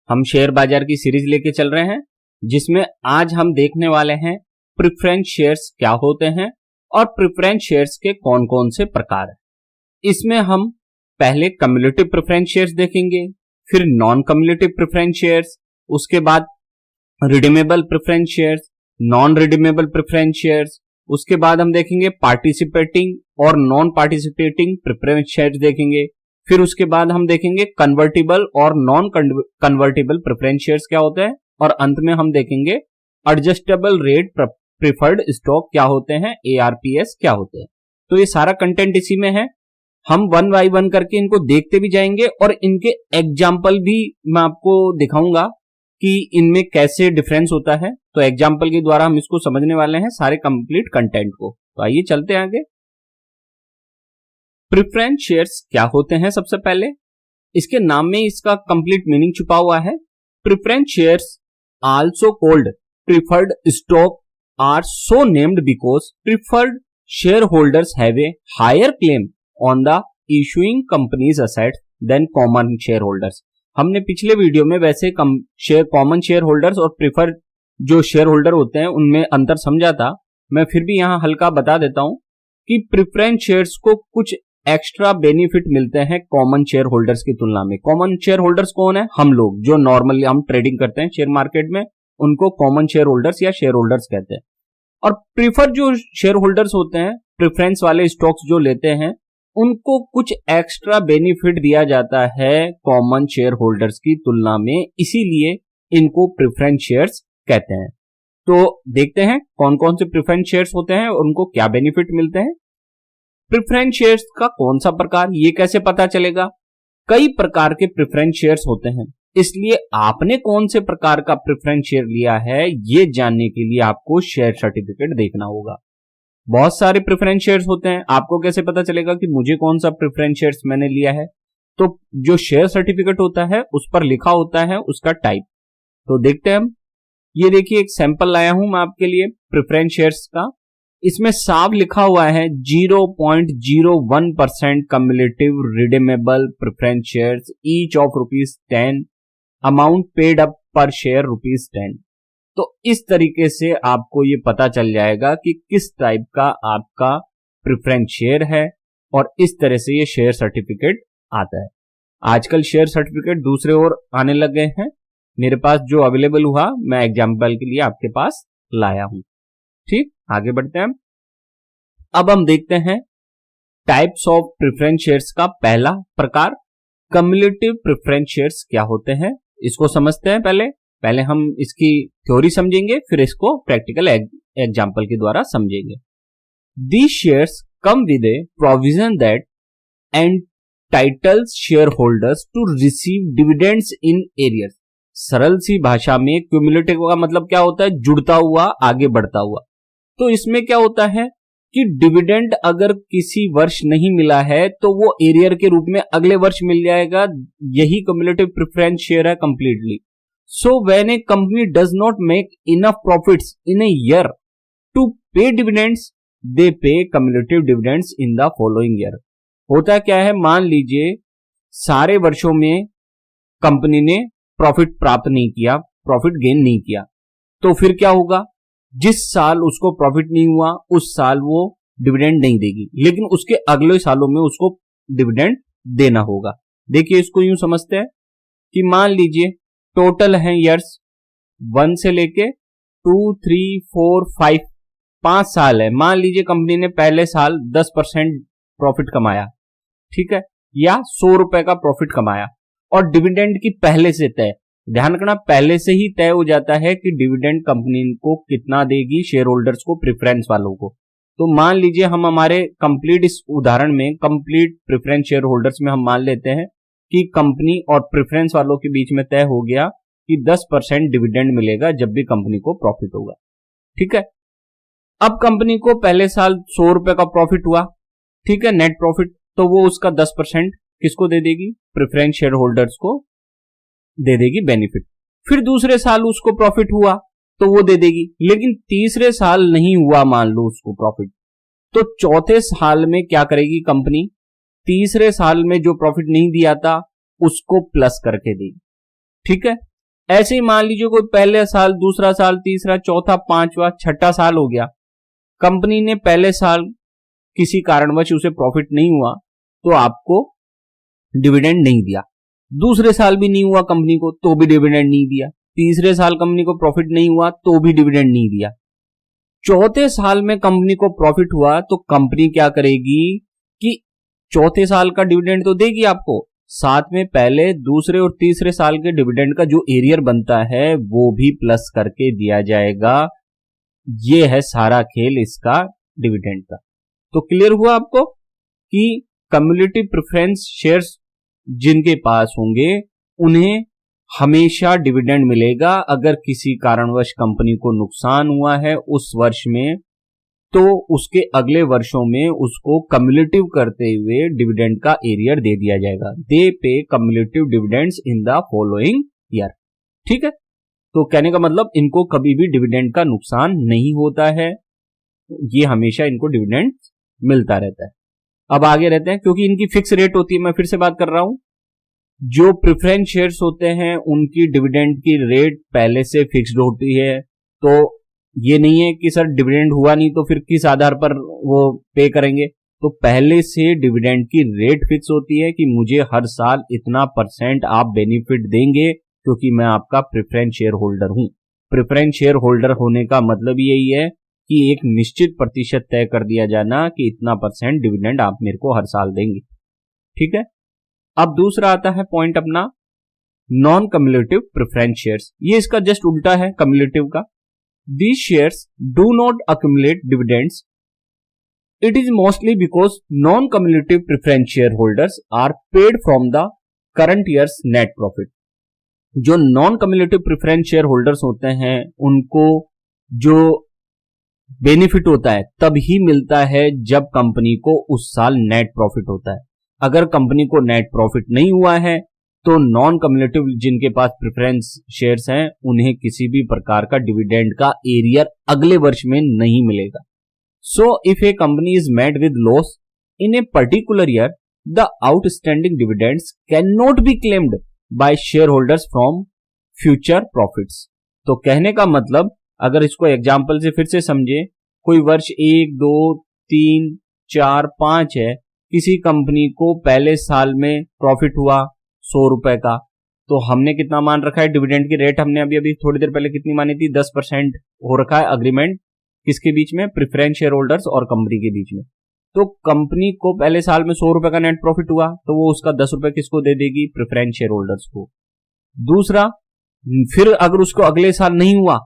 हम शेयर बाजार की सीरीज लेके चल रहे हैं जिसमें आज हम देखने वाले हैं प्रेफरेंस शेयर्स क्या होते हैं और प्रेफरेंस शेयर्स के कौन कौन से प्रकार हैं। इसमें हम पहले कम्युलेटिव प्रेफरेंस शेयर्स देखेंगे, फिर नॉन कम्युलेटिव प्रेफरेंस शेयर्स, उसके बाद redeemable preference shares, non redeemable preference shares, उसके बाद हम देखेंगे पार्टिसिपेटिंग और नॉन पार्टिसिपेटिंग प्रेफरेंस शेयर्स देखेंगे, फिर उसके बाद हम देखेंगे कन्वर्टिबल और नॉन कन्वर्टिबल प्रेफरेंस शेयर्स क्या होते हैं, और अंत में हम देखेंगे एडजस्टेबल रेट प्रेफर्ड स्टॉक क्या होते हैं, ARPS क्या होते हैं। तो ये सारा कंटेंट इसी में है। हम वन बाय वन करके इनको देखते भी जाएंगे और इनके एग्जाम्पल भी मैं आपको दिखाऊंगा कि इनमें कैसे डिफरेंस होता है। तो एग्जाम्पल के द्वारा हम इसको समझने वाले हैं सारे कंप्लीट कंटेंट को। तो आइए चलते हैं आगे। प्रेफरेंस शेयर्स क्या होते हैं, सबसे पहले इसके नाम में इसका कंप्लीट मीनिंग छुपा हुआ है। Preference shares also called preferred stock are so named because preferred share holders have a higher claim on the issuing companies assets than common share holders. हमने पिछले वीडियो में वैसे कॉमन शेयर होल्डर्स और preferred जो share holder होते हैं उनमें अंतर समझा था। मैं फिर भी यहां हल्का बता देता हूं कि प्रेफरेंस शेयर्स को कुछ एक्स्ट्रा बेनिफिट मिलते हैं कॉमन शेयर होल्डर्स की तुलना में। कॉमन शेयर होल्डर्स कौन है? हम लोग जो नॉर्मली हम ट्रेडिंग करते हैं शेयर मार्केट में, उनको कॉमन शेयर होल्डर्स या शेयर होल्डर्स कहते हैं। और प्रीफर जो शेयर होल्डर्स होते हैं, प्रेफरेंस वाले स्टॉक्स जो लेते हैं, उनको कुछ एक्स्ट्रा बेनिफिट दिया जाता है कॉमन शेयर होल्डर्स की तुलना में, इसीलिए इनको प्रेफरेंस शेयर्स कहते हैं। तो देखते हैं कौन कौन से प्रेफरेंस शेयर्स होते हैं और उनको क्या बेनिफिट मिलते हैं। प्रेफरेंस शेयर्स का कौन सा प्रकार, ये कैसे पता चलेगा? कई प्रकार के प्रेफरेंस शेयर्स होते हैं, इसलिए आपने कौन से प्रकार का प्रेफरेंस शेयर लिया है ये जानने के लिए आपको शेयर सर्टिफिकेट देखना होगा। बहुत सारे प्रेफरेंस शेयर्स होते हैं, आपको कैसे पता चलेगा कि मुझे कौन सा प्रेफरेंस शेयर्स मैंने लिया है? तो जो शेयर सर्टिफिकेट होता है उस पर लिखा होता है उसका टाइप। तो देखते हैं हम। ये देखिए एक सैंपल लाया हूं मैं आपके लिए प्रेफरेंस शेयर्स का। इसमें साफ लिखा हुआ है 0.01% cumulative redeemable preference shares each of ₹10, amount paid up पर शेयर ₹10। तो इस तरीके से आपको ये पता चल जाएगा कि किस टाइप का आपका प्रेफरेंस शेयर है और इस तरह से ये शेयर सर्टिफिकेट आता है। आजकल शेयर सर्टिफिकेट दूसरे और आने लग गए हैं, मेरे पास जो अवेलेबल हुआ मैं एग्जाम्पल के लिए आपके पास लाया हूं। ठीक, आगे बढ़ते हैं। अब हम देखते हैं टाइप्स ऑफ प्रेफरेंस शेयर्स का पहला प्रकार कम्युलेटिव प्रेफरेंस शेयर्स क्या होते हैं, इसको समझते हैं। पहले हम इसकी थ्योरी समझेंगे, फिर इसको प्रैक्टिकल एग्जांपल के द्वारा समझेंगे। These shares come with a provision that entitles share holders to receive dividends in arrears. सरल सी भाषा में क्यूमुलेटिव का मतलब क्या होता है? जुड़ता हुआ, आगे बढ़ता हुआ। तो इसमें क्या होता है कि डिविडेंड अगर किसी वर्ष नहीं मिला है तो वो एरियर के रूप में अगले वर्ष मिल जाएगा। यही क्यूमुलेटिव प्रेफरेंस शेयर है completely. So when a company does not make enough profits in a year to pay dividends, they pay cumulative dividends in the following year. होता क्या है, मान लीजिए सारे वर्षों में कंपनी ने प्रॉफिट प्राप्त नहीं किया, प्रॉफिट गेन नहीं किया, तो फिर क्या होगा? जिस साल उसको प्रॉफिट नहीं हुआ उस साल वो डिविडेंड नहीं देगी, लेकिन उसके अगले सालों में उसको डिविडेंड देना होगा। देखिए इसको यूं समझते हैं कि मान लीजिए टोटल है ईयर्स 1 से लेके 2, 3, 4, 5 साल है। मान लीजिए कंपनी ने पहले साल 10% प्रॉफिट कमाया, ठीक है, या 100 रुपए का प्रॉफिट कमाया और डिविडेंड की पहले से तय, ध्यान रखना पहले से ही तय हो जाता है कि डिविडेंड कंपनी को कितना देगी शेयर होल्डर्स को, प्रेफरेंस वालों को। तो मान लीजिए हम हमारे कंप्लीट इस उदाहरण में कंप्लीट प्रेफरेंस शेयर होल्डर्स में हम मान लेते हैं कि कंपनी और प्रेफरेंस वालों के बीच में तय हो गया कि 10% डिविडेंड मिलेगा जब भी कंपनी को प्रॉफिट होगा। ठीक है, अब कंपनी को पहले साल 100 रुपए का प्रॉफिट हुआ, ठीक है, नेट प्रॉफिट, तो वो उसका 10% किसको दे देगी? प्रेफरेंस शेयर होल्डर्स को दे देगी बेनिफिट। फिर दूसरे साल उसको प्रॉफिट हुआ तो वो दे देगी, लेकिन तीसरे साल नहीं हुआ मान लो उसको प्रॉफिट, तो चौथे साल में क्या करेगी कंपनी? तीसरे साल में जो प्रॉफिट नहीं दिया था उसको प्लस करके देगी। ठीक है, ऐसे ही मान लीजिए कोई पहले साल, दूसरा साल, तीसरा, चौथा, पांचवा, छठा साल हो गया, कंपनी ने पहले साल किसी कारणवश उसे प्रॉफिट नहीं हुआ तो आपको डिविडेंड नहीं दिया, दूसरे साल भी नहीं हुआ कंपनी को तो भी डिविडेंड नहीं दिया, तीसरे साल कंपनी को प्रॉफिट नहीं हुआ तो भी डिविडेंड नहीं दिया, चौथे साल में कंपनी को प्रॉफिट हुआ तो कंपनी क्या करेगी कि चौथे साल का डिविडेंड तो देगी आपको, साथ में पहले, दूसरे और तीसरे साल के डिविडेंड का जो एरियर बनता है वो भी प्लस करके दिया जाएगा। ये है सारा खेल इसका डिविडेंड का। तो क्लियर हुआ आपको कि कम्युलेटिव प्रेफरेंस शेयर्स जिनके पास होंगे उन्हें हमेशा डिविडेंड मिलेगा। अगर किसी कारणवश कंपनी को नुकसान हुआ है उस वर्ष में तो उसके अगले वर्षों में उसको कम्युलेटिव करते हुए डिविडेंड का एरियर दे दिया जाएगा। दे पे cumulative dividends in the following year. ठीक है, तो कहने का मतलब इनको कभी भी डिविडेंड का नुकसान नहीं होता है, ये हमेशा इनको डिविडेंड मिलता रहता है। अब आगे रहते हैं, क्योंकि इनकी फिक्स रेट होती है, मैं फिर से बात कर रहा हूं, जो प्रेफरेंस शेयर्स होते हैं उनकी डिविडेंड की रेट पहले से फिक्स्ड होती है। तो ये नहीं है कि सर डिविडेंड हुआ नहीं तो फिर किस आधार पर वो पे करेंगे, तो पहले से डिविडेंड की रेट फिक्स होती है कि मुझे हर साल इतना % आप बेनिफिट देंगे क्योंकि मैं आपका प्रेफरेंस शेयर होल्डर हूं। प्रेफरेंस शेयर होल्डर होने का मतलब यही है कि एक निश्चित प्रतिशत तय कर दिया जाना कि इतना % डिविडेंड आप मेरे को हर साल देंगे। ठीक है, अब दूसरा आता है पॉइंट अपना नॉन कम्युलेटिव प्रेफरेंस शेयर्स। ये इसका जस्ट उल्टा है कम्युलेटिव का। These shares do not accumulate dividends. It is mostly because non-cumulative preference shareholders are paid from the current year's net profit. जो non-cumulative preference shareholders होते हैं उनको जो बेनिफिट होता है तभी मिलता है जब कंपनी को उस साल नेट प्रॉफिट होता है। अगर कंपनी को नेट प्रॉफिट नहीं हुआ है तो नॉन कम्युलेटिव जिनके पास प्रेफरेंस शेयर्स हैं उन्हें किसी भी प्रकार का डिविडेंड का एरियर अगले वर्ष में नहीं मिलेगा। So if A company is made with loss in a particular year the outstanding dividends can not be claimed by share holders from future profits. तो कहने का मतलब, अगर इसको एग्जाम्पल से फिर से समझे, कोई वर्ष 1, 2, 3, 4, 5 है, किसी कंपनी को पहले साल में प्रॉफिट हुआ 100 रुपए का, तो हमने कितना मान रखा है डिविडेंड की रेट, हमने अभी थोड़ी देर पहले कितनी मानी थी, 10% हो रखा है अग्रीमेंट किसके बीच में, प्रेफरेंस शेयर होल्डर्स और कंपनी के बीच में। तो कंपनी को पहले साल में 100 रुपए का नेट प्रॉफिट हुआ तो वो उसका 10 रुपए किसको दे देगी, प्रेफरेंस शेयर होल्डर्स को। दूसरा, फिर अगर उसको अगले साल नहीं हुआ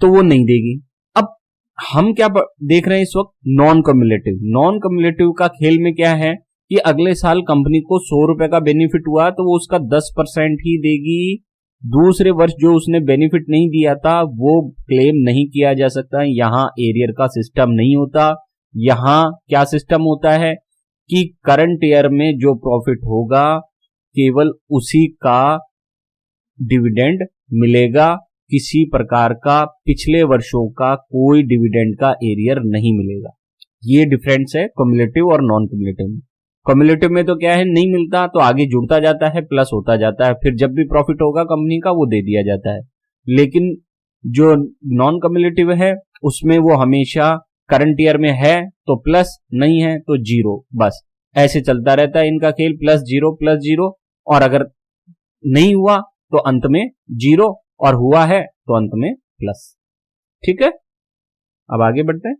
तो वो नहीं देगी। अब हम क्या देख रहे हैं इस वक्त, नॉन कम्युलेटिव। नॉन कम्युलेटिव का खेल में क्या है कि अगले साल कंपनी को 100 रुपए का बेनिफिट हुआ तो वो उसका 10% ही देगी। दूसरे वर्ष जो उसने बेनिफिट नहीं दिया था वो क्लेम नहीं किया जा सकता। यहां एरियर का सिस्टम नहीं होता। यहां क्या सिस्टम होता है कि करंट ईयर में जो प्रॉफिट होगा केवल उसी का डिविडेंड मिलेगा, किसी प्रकार का पिछले वर्षों का कोई डिविडेंड का एरियर नहीं मिलेगा। ये डिफरेंस है कम्युलेटिव और नॉन कम्युलेटिव में। कम्युलेटिव में तो क्या है, नहीं मिलता तो आगे जुड़ता जाता है, प्लस होता जाता है, फिर जब भी प्रॉफिट होगा कंपनी का वो दे दिया जाता है। लेकिन जो नॉन कम्युलेटिव है उसमें वो हमेशा करंट ईयर में है तो प्लस, नहीं है तो जीरो, बस ऐसे चलता रहता है इनका खेल, प्लस जीरो, और अगर नहीं हुआ तो अंत में जीरो, और हुआ है तो अंत में प्लस। ठीक है, अब आगे बढ़ते हैं।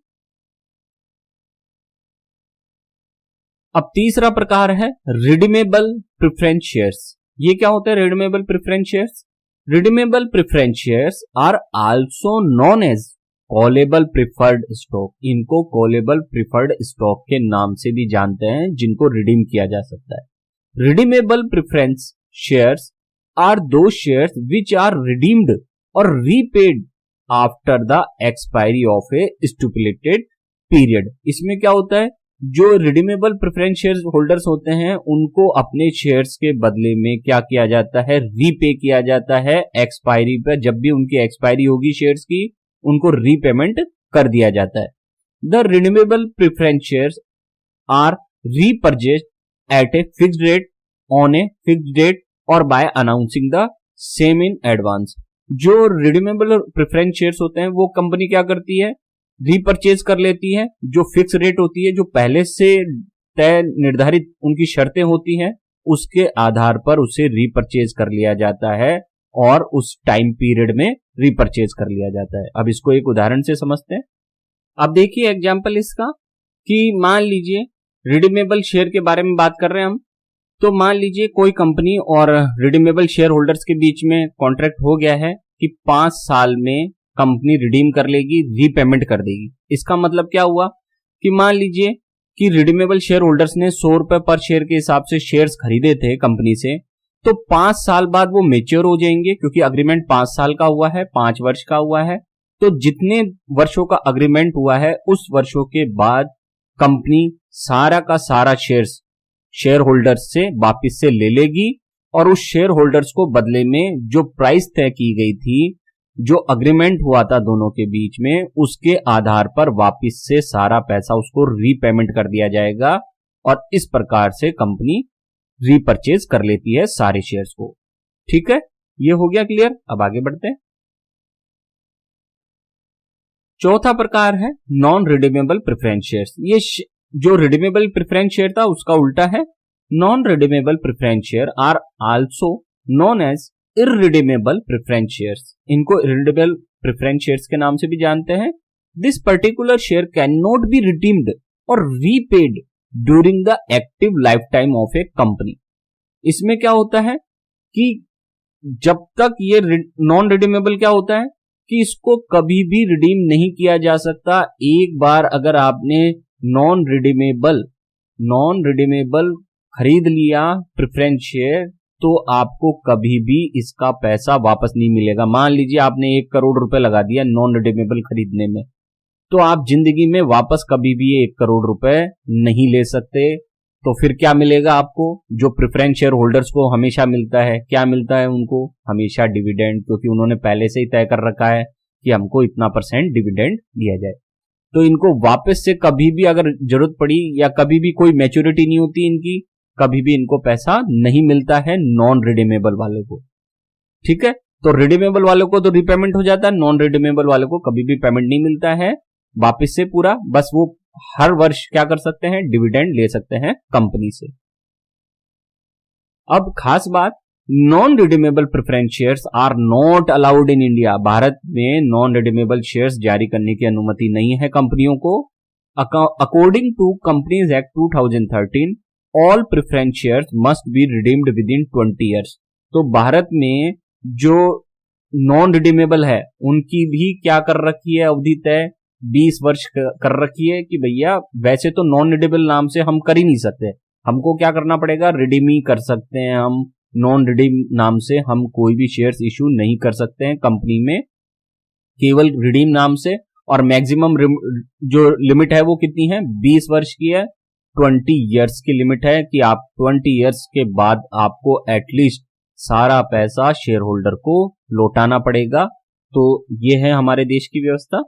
अब तीसरा प्रकार है रिडीमेबल प्रेफरेंस शेयर्स। ये क्या होता है redeemable preference shares? Redeemable preference shares are also known as callable preferred stock. इनको कॉलेबल प्रिफर्ड स्टॉक के नाम से भी जानते हैं, जिनको रिडीम किया जा सकता है। रिडीमेबल प्रेफरेंस शेयर्स आर दो शेयर्स विच आर रिडीम्ड और repaid after the expiry of A stipulated period. इसमें क्या होता है, जो रिडीमेबल प्रेफरेंस शेयर होल्डर्स होते हैं उनको अपने शेयर्स के बदले में क्या किया जाता है, रीपे किया जाता है एक्सपायरी पर। जब भी उनकी एक्सपायरी होगी शेयर्स की, उनको रीपेमेंट कर दिया जाता है। The redeemable preference shares are repurchased at a fixed rate on a fixed date और by announcing the same in advance. जो रिडीमेबल प्रेफरेंस शेयर्स होते हैं वो कंपनी क्या करती है, रीपरचेज कर लेती है। जो फिक्स रेट होती है, जो पहले से तय निर्धारित उनकी शर्तें होती हैं, उसके आधार पर उसे रीपरचेज कर लिया जाता है और उस टाइम पीरियड में रीपरचेज कर लिया जाता है। अब इसको एक उदाहरण से समझते हैं। अब देखिए एग्जांपल इसका, कि मान लीजिए रिडीमेबल शेयर के बारे में बात कर रहे हैं हम। तो मान लीजिए कोई कंपनी और रिडीमेबल शेयर होल्डर्स के बीच में कॉन्ट्रैक्ट हो गया है कि 5 साल में कंपनी रिडीम कर लेगी, रीपेमेंट कर देगी। इसका मतलब क्या हुआ कि मान लीजिए कि रिडीमेबल शेयर होल्डर्स ने 100 रुपए पर शेयर के हिसाब से शेयर्स खरीदे थे कंपनी से, तो 5 साल बाद वो मेच्योर हो जाएंगे, क्योंकि अग्रीमेंट 5 साल का हुआ है, 5 वर्ष का हुआ है। तो जितने वर्षों का अग्रीमेंट हुआ है उस वर्षों के बाद कंपनी सारा का सारा शेयर होल्डर्स से वापिस से ले लेगी और उस शेयर होल्डर्स को बदले में जो प्राइस तय की गई थी, जो अग्रीमेंट हुआ था दोनों के बीच में, उसके आधार पर वापिस से सारा पैसा उसको रीपेमेंट कर दिया जाएगा और इस प्रकार से कंपनी रीपरचेज कर लेती है सारे शेयर्स को। ठीक है, ये हो गया क्लियर। अब आगे बढ़ते हैं। चौथा प्रकार है नॉन रिडीमेबल प्रेफरेंस शेयर्स। ये जो रिडीमेबल प्रेफरेंस शेयर था उसका उल्टा है। Non redeemable preference share are also known as irredeemable preference shares. इनको इररिडीमेबल प्रेफरेंस शेयर्स के नाम से भी जानते हैं। This particular share can not be redeemed और repaid during the active life time of a company. इसमें क्या होता है कि जब तक ये नॉन रिडीमेबल क्या होता है कि इसको कभी भी रिडीम नहीं किया जा सकता। एक बार अगर आपने नॉन रिडीमेबल खरीद लिया प्रेफरेंस शेयर, तो आपको कभी भी इसका पैसा वापस नहीं मिलेगा। मान लीजिए आपने 1 करोड़ रुपए लगा दिया नॉन रिडीमेबल खरीदने में, तो आप जिंदगी में वापस कभी भी 1 करोड़ रुपए नहीं ले सकते। तो फिर क्या मिलेगा आपको, जो प्रेफरेंस शेयर होल्डर्स को हमेशा मिलता है, क्या मिलता है उनको, हमेशा डिविडेंड, क्योंकि उन्होंने पहले से ही तय कर रखा है कि हमको इतना % डिविडेंड दिया जाए। तो इनको वापस से कभी भी अगर जरूरत पड़ी या कभी भी कोई मैच्योरिटी नहीं होती इनकी, कभी भी इनको पैसा नहीं मिलता है नॉन रिडीमेबल वाले को। ठीक है, तो रिडीमेबल वाले को तो रीपेमेंट हो जाता है, नॉन रिडीमेबल वाले को कभी भी पेमेंट नहीं मिलता है वापस से पूरा, बस वो हर वर्ष क्या कर सकते हैं, डिविडेंड ले सकते हैं कंपनी से। अब खास बात, non redeemable preference shares are not allowed in India. Bharat में नॉन रिडीमेबल शेयर्स जारी करने की अनुमति नहीं है कंपनियों को। According to companies act 2013, all preference shares must be redeemed within 20 years. तो भारत में जो नॉन रिडीमेबल है उनकी भी क्या कर रखी है अवधि तय, 20 वर्ष कर रखी है कि भैया वैसे तो नॉन रिडीमेबल नाम से हम कर ही नहीं सकते, हमको क्या करना पड़ेगा, रिडीम ही कर सकते हैं हम। नॉन रिडीम नाम से हम कोई भी शेयर्स इशू नहीं कर सकते हैं कंपनी में, केवल रिडीम नाम से। और मैक्सिमम जो लिमिट है वो कितनी है, 20 वर्ष की है, 20 ईयर्स की लिमिट है कि आप 20 ईयर्स के बाद आपको एटलीस्ट सारा पैसा शेयर होल्डर को लौटाना पड़ेगा। तो ये है हमारे देश की व्यवस्था।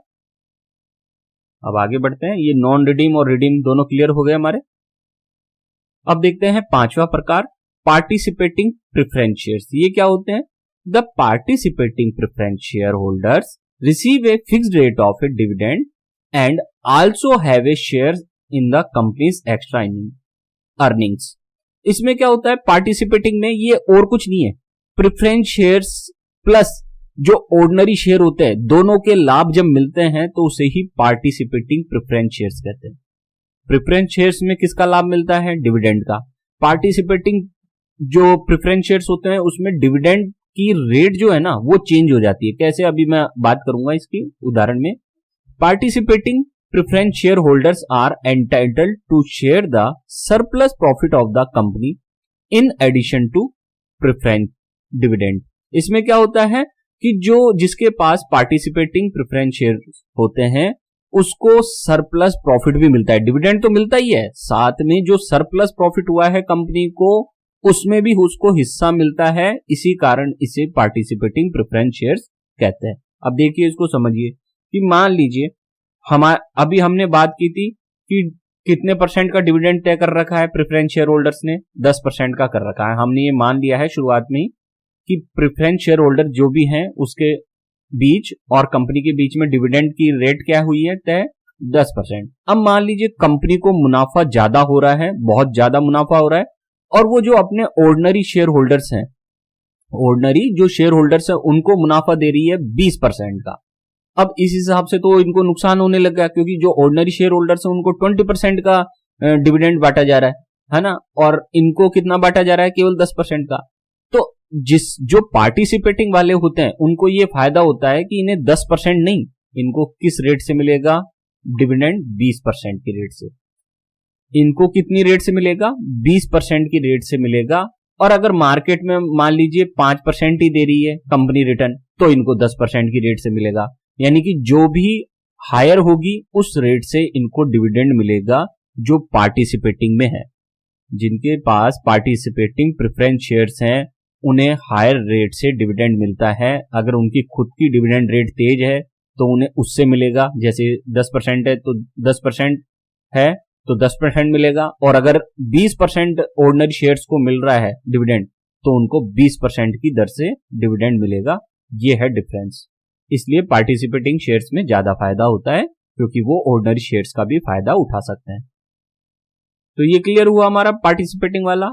अब आगे बढ़ते हैं। ये नॉन रिडीम और रिडीम दोनों क्लियर हो गए हमारे। अब देखते हैं पांचवा प्रकार, पार्टिसिपेटिंग प्रेफरेंस शेयर्स। ये क्या होते हैं, the participating preference share holders receive A fixed rate of A dividend and also have a share in the companies extra earnings. इसमें क्या होता है, पार्टिसिपेटिंग में ये और कुछ नहीं है, प्रेफरेंस शेयर्स प्लस जो ऑर्डिनरी शेयर होते हैं, दोनों के लाभ जब मिलते हैं तो उसे ही पार्टिसिपेटिंग प्रेफरेंस शेयर्स कहते हैं। प्रेफरेंस शेयर्स में किसका लाभ मिलता है, डिविडेंड का। पार्टिसिपेटिंग जो प्रेफरेंस शेयर्स होते हैं उसमें डिविडेंड की रेट जो है ना वो चेंज हो जाती है। कैसे, अभी मैं बात करूंगा इसकी उदाहरण में। Participating preference share holders are entitled to share the surplus profit of the company in addition to preference dividend. इसमें क्या होता है कि जो जिसके पास पार्टिसिपेटिंग प्रेफरेंस शेयर होते हैं उसको सरप्लस प्रॉफिट भी मिलता है। डिविडेंड तो मिलता ही है, साथ में जो सरप्लस प्रॉफिट हुआ है कंपनी को उसमें भी उसको हिस्सा मिलता है। इसी कारण इसे पार्टिसिपेटिंग प्रेफरेंस शेयर्स कहते हैं। अब देखिए इसको समझिए कि मान लीजिए अभी हमने बात की थी कि कितने % का डिविडेंड तय कर रखा है प्रेफरेंस शेयर होल्डर्स ने, 10% का कर रखा है। हमने ये मान लिया है शुरुआत में ही कि प्रेफरेंस शेयर होल्डर जो भी हैं उसके बीच और कंपनी के बीच में डिविडेंड की रेट क्या हुई है तय 10%। अब मान लीजिए कंपनी को मुनाफा ज्यादा हो रहा है, बहुत ज्यादा मुनाफा हो रहा है, और वो जो अपने ऑर्डिनरी शेयर होल्डर्स हैं, ऑर्डिनरी जो शेयर होल्डर्स है उनको मुनाफा दे रही है 20% का। अब इस हिसाब से तो इनको नुकसान होने लगा, क्योंकि जो ऑर्डिनरी शेयर होल्डर्स है उनको 20% का डिविडेंड बांटा जा रहा है ना, और इनको कितना बांटा जा रहा है, केवल 10% का। तो जो पार्टिसिपेटिंग वाले होते हैं उनको ये फायदा होता है कि इन्हें 10% नहीं, इनको किस रेट से मिलेगा डिविडेंड, 20% की रेट से। इनको कितनी रेट से मिलेगा, 20% की रेट से मिलेगा। और अगर मार्केट में मान लीजिए 5% ही दे रही है कंपनी रिटर्न, तो इनको 10% की रेट से मिलेगा। यानी कि जो भी हायर होगी उस रेट से इनको डिविडेंड मिलेगा जो पार्टिसिपेटिंग में है। जिनके पास पार्टिसिपेटिंग प्रेफरेंस शेयर्स हैं उन्हें हायर रेट से डिविडेंड मिलता है। अगर उनकी खुद की डिविडेंड रेट तेज है तो उन्हें उससे मिलेगा, जैसे 10% है तो 10% है तो 10% मिलेगा, और अगर 20% ऑर्डिनरी शेयर्स को मिल रहा है डिविडेंड तो उनको 20% की दर से डिविडेंड मिलेगा। ये है डिफरेंस। इसलिए पार्टिसिपेटिंग शेयर्स में ज्यादा फायदा होता है क्योंकि वो ऑर्डिनरी शेयर्स का भी फायदा उठा सकते हैं। तो ये क्लियर हुआ हमारा पार्टिसिपेटिंग वाला।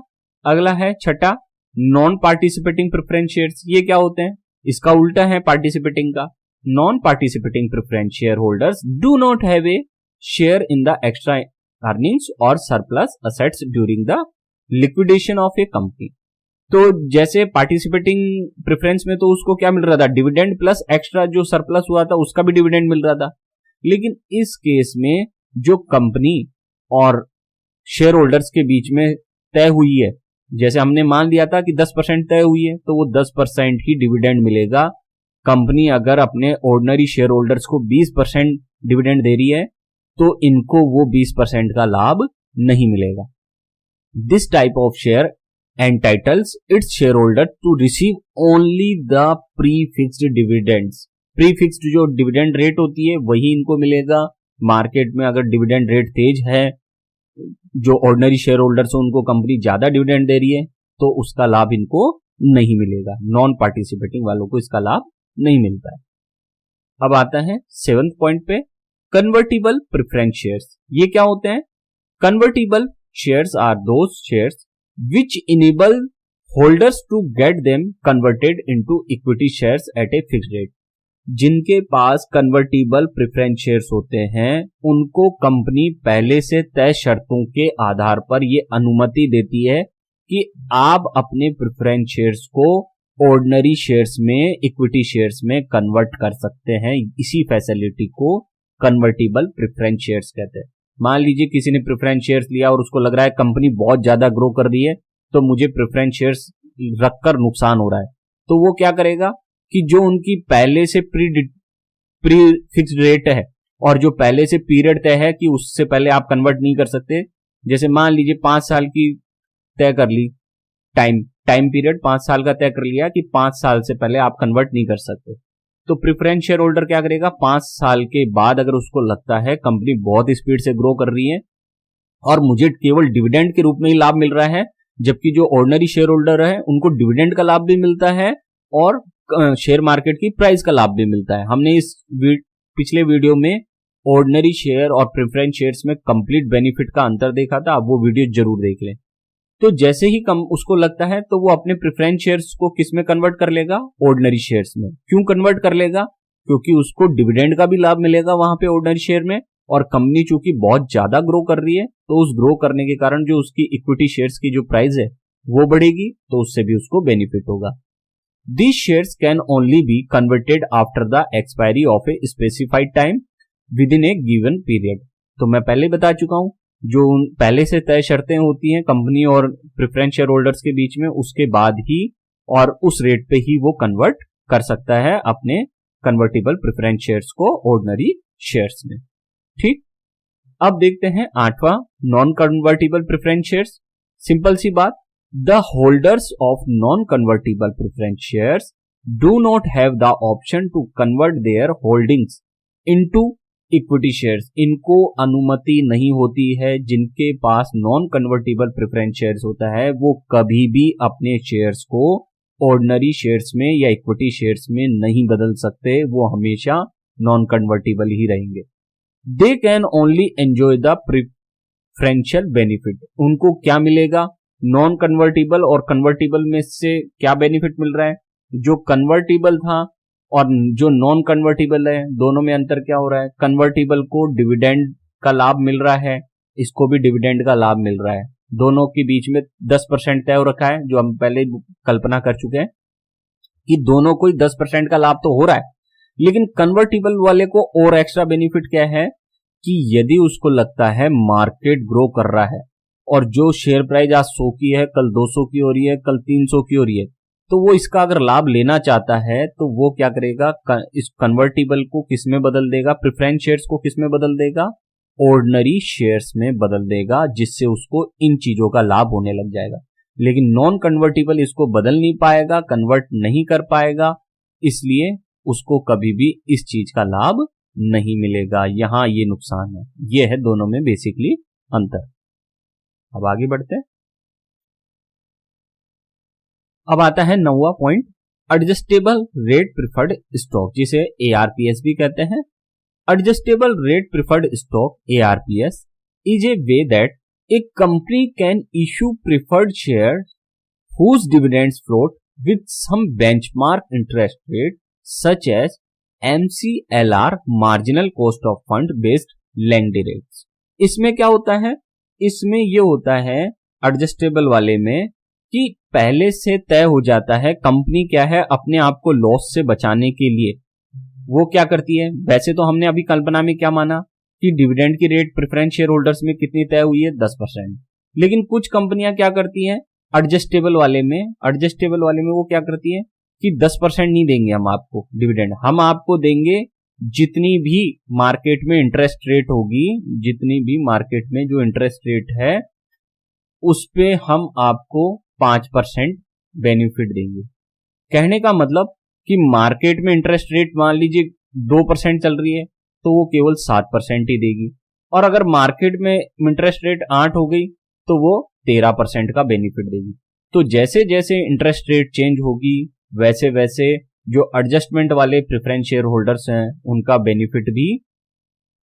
अगला है छठा, नॉन पार्टिसिपेटिंग प्रेफरेंस शेयर्स। ये क्या होते हैं, इसका उल्टा है पार्टिसिपेटिंग का। Non participating preference share holders do not have a share in the extra earnings और surplus assets during the liquidation of a company. तो जैसे पार्टिसिपेटिंग प्रेफरेंस में तो उसको क्या मिल रहा था, डिविडेंड प्लस एक्स्ट्रा जो सरप्लस हुआ था उसका भी डिविडेंड मिल रहा था। लेकिन इस केस में जो कंपनी और शेयर होल्डर्स के बीच में तय हुई है, जैसे हमने मान लिया था कि 10% तय हुई है तो वो 10% ही डिविडेंड मिलेगा। कंपनी अगर अपने ऑर्डिनरी शेयर होल्डर्स को 20% डिविडेंड दे रही है तो इनको वो 20% का लाभ नहीं मिलेगा। This type of share entitles its share holder to receive only the prefixed dividends. Prefixed जो डिविडेंड रेट होती है वही इनको मिलेगा। मार्केट में अगर डिविडेंड रेट तेज है, जो ऑर्डिनरी शेयर होल्डर्स हैं उनको कंपनी ज्यादा डिविडेंड दे रही है तो उसका लाभ इनको नहीं मिलेगा। नॉन पार्टिसिपेटिंग वालों को इसका लाभ नहीं मिलता है। अब आता है 7th पॉइंट पे, कन्वर्टिबल प्रेफरेंस शेयर्स। ये क्या होते हैं? Convertible shares are those shares which enable holders to get them converted into equity shares at a fixed rate. जिनके पास कन्वर्टिबल प्रेफरेंस शेयर्स होते हैं उनको कंपनी पहले से तय शर्तों के आधार पर ये अनुमति देती है कि आप अपने प्रेफरेंस शेयर्स को ऑर्डिनरी शेयर्स में, इक्विटी शेयर्स में कन्वर्ट कर सकते हैं। इसी फैसिलिटी को कन्वर्टिबल प्रेफरेंस शेयर्स कहते हैं। मान लीजिए किसी ने प्रेफरेंस शेयर्स लिया और उसको लग रहा है कंपनी बहुत ज्यादा ग्रो कर रही है तो मुझे प्रेफरेंस शेयर्स रखकर नुकसान हो रहा है, तो वो क्या करेगा कि जो उनकी पहले से प्री फिक्स्ड रेट है और जो पहले से पीरियड तय है कि उससे पहले आप कन्वर्ट नहीं कर सकते, जैसे मान लीजिए 5 साल की तय कर ली, टाइम पीरियड 5 साल का तय कर लिया कि 5 साल से पहले आप कन्वर्ट नहीं कर सकते, तो प्रेफरेंस शेयर होल्डर क्या करेगा, 5 साल के बाद अगर उसको लगता है कंपनी बहुत स्पीड से ग्रो कर रही है और मुझे केवल डिविडेंड के रूप में ही लाभ मिल रहा है, जबकि जो ऑर्डिनरी शेयर होल्डर है उनको डिविडेंड का लाभ भी मिलता है और शेयर मार्केट की प्राइस का लाभ भी मिलता है। हमने इस पिछले वीडियो में ऑर्डिनरी शेयर और प्रेफरेंस शेयर्स में कंप्लीट बेनिफिट का अंतर देखा था, आप वो वीडियो जरूर देख लें। तो जैसे ही उसको लगता है तो वो अपने प्रेफरेंस शेयर्स को किस में कन्वर्ट कर लेगा, ऑर्डिनरी शेयर्स में। क्यों कन्वर्ट कर लेगा? क्योंकि उसको डिविडेंड का भी लाभ मिलेगा वहां पे ऑर्डिनरी शेयर में, और कंपनी चूंकि बहुत ज्यादा ग्रो कर रही है तो उस ग्रो करने के कारण जो उसकी इक्विटी शेयर्स की जो प्राइस है वो बढ़ेगी, तो उससे भी उसको बेनिफिट होगा। These shares can only be converted after the expiry of a specified time within a given period। तो मैं पहले बता चुका हूं, जो पहले से तय शर्तें होती हैं कंपनी और प्रेफरेंस शेयर होल्डर्स के बीच में, उसके बाद ही और उस रेट पे ही वो कन्वर्ट कर सकता है अपने कन्वर्टिबल प्रेफरेंस शेयर्स को ऑर्डिनरी शेयर्स में। ठीक, अब देखते हैं 8वां, non convertible preference shares. Simple सी बात, the holders of non-convertible preference shares do not have the option to convert their holdings into equity shares। इनको अनुमति नहीं होती है, जिनके पास नॉन कन्वर्टिबल प्रेफरेंस शेयर्स होता है वो कभी भी अपने शेयर्स को ऑर्डिनरी शेयर्स में या इक्विटी शेयर्स में नहीं बदल सकते, वो हमेशा नॉन कन्वर्टिबल ही रहेंगे। They can only enjoy the preferential benefit. उनको क्या मिलेगा? नॉन कन्वर्टिबल और कन्वर्टिबल में से क्या बेनिफिट मिल रहा है? जो कन्वर्टिबल था और जो नॉन कन्वर्टिबल है, दोनों में अंतर क्या हो रहा है? कन्वर्टिबल को डिविडेंड का लाभ मिल रहा है, इसको भी डिविडेंड का लाभ मिल रहा है। दोनों के बीच में 10% तय हो रखा है, जो हम पहले कल्पना कर चुके हैं कि दोनों को 10% का लाभ तो हो रहा है। लेकिन कन्वर्टिबल वाले को और एक्स्ट्रा बेनिफिट क्या है कि यदि उसको लगता है मार्केट ग्रो कर रहा है और जो शेयर प्राइस आज 100 की है, कल 200 की हो रही है, कल 300 की हो रही है, तो वो इसका अगर लाभ लेना चाहता है तो वो क्या करेगा? इस कन्वर्टिबल को किस में बदल देगा? प्रेफरेंस शेयर्स को किस में बदल देगा? ऑर्डिनरी शेयर्स में बदल देगा, जिससे उसको इन चीजों का लाभ होने लग जाएगा। लेकिन नॉन कन्वर्टिबल इसको बदल नहीं पाएगा, कन्वर्ट नहीं कर पाएगा, इसलिए उसको कभी भी इस चीज का लाभ नहीं मिलेगा। यहां ये नुकसान है। ये है दोनों में बेसिकली अंतर। अब आगे बढ़ते हैं। अब आता है 9वां point, adjustable rate preferred stock, जिसे ARPS भी कहते हैं। Adjustable rate preferred stock ARPS is a way that a company can issue preferred shares whose dividends float with some benchmark interest rate such as MCLR, marginal cost of fund based lending rates। इसमें क्या होता है? इसमें ये होता है adjustable वाले में कि पहले से तय हो जाता है, कंपनी क्या है अपने आप को लॉस से बचाने के लिए वो क्या करती है। वैसे तो हमने अभी कल्पना में क्या माना कि डिविडेंड की रेट प्रेफरेंस शेयर होल्डर्स में कितनी तय हुई है? 10%। लेकिन कुछ कंपनियां क्या करती हैं एडजस्टेबल वाले में वो क्या करती है कि 10% नहीं देंगे हम आपको डिविडेंड, हम आपको देंगे जितनी भी मार्केट में इंटरेस्ट रेट होगी, जितनी भी मार्केट में जो इंटरेस्ट रेट है उस पे हम आपको 5% बेनिफिट देंगे। कहने का मतलब कि मार्केट में इंटरेस्ट रेट मान लीजिए 2% चल रही है तो वो केवल 7% ही देगी, और अगर मार्केट में इंटरेस्ट रेट 8 हो गई तो वो 13% का बेनिफिट देगी। तो जैसे जैसे इंटरेस्ट रेट चेंज होगी वैसे वैसे जो एडजस्टमेंट वाले प्रेफरेंस शेयर होल्डर्स हैं उनका बेनिफिट भी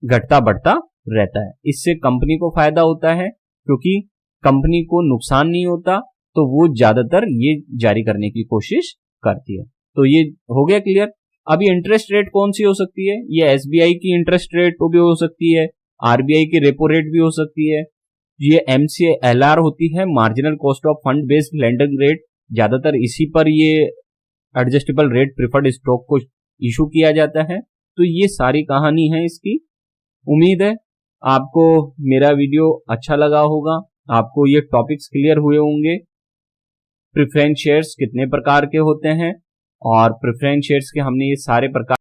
घटता बढ़ता रहता है। इससे कंपनी को फायदा होता है क्योंकि कंपनी को नुकसान नहीं होता, तो वो ज्यादातर ये जारी करने की कोशिश करती है। तो ये हो गया क्लियर। अभी इंटरेस्ट रेट कौन सी हो सकती है? ये SBI की इंटरेस्ट रेट तो भी हो सकती है, RBI की रेपो रेट भी हो सकती है, ये MCLR होती है, marginal cost of fund based lending rate, ज्यादातर इसी पर ये एडजस्टेबल रेट प्रिफर्ड स्टॉक को इशू किया जाता है। तो ये सारी कहानी है इसकी। उम्मीद है आपको मेरा वीडियो अच्छा लगा होगा, आपको ये टॉपिक्स क्लियर हुए होंगे। प्रेफरेंस शेयर्स कितने प्रकार के होते हैं और प्रेफरेंस शेयर्स के हमने ये सारे प्रकार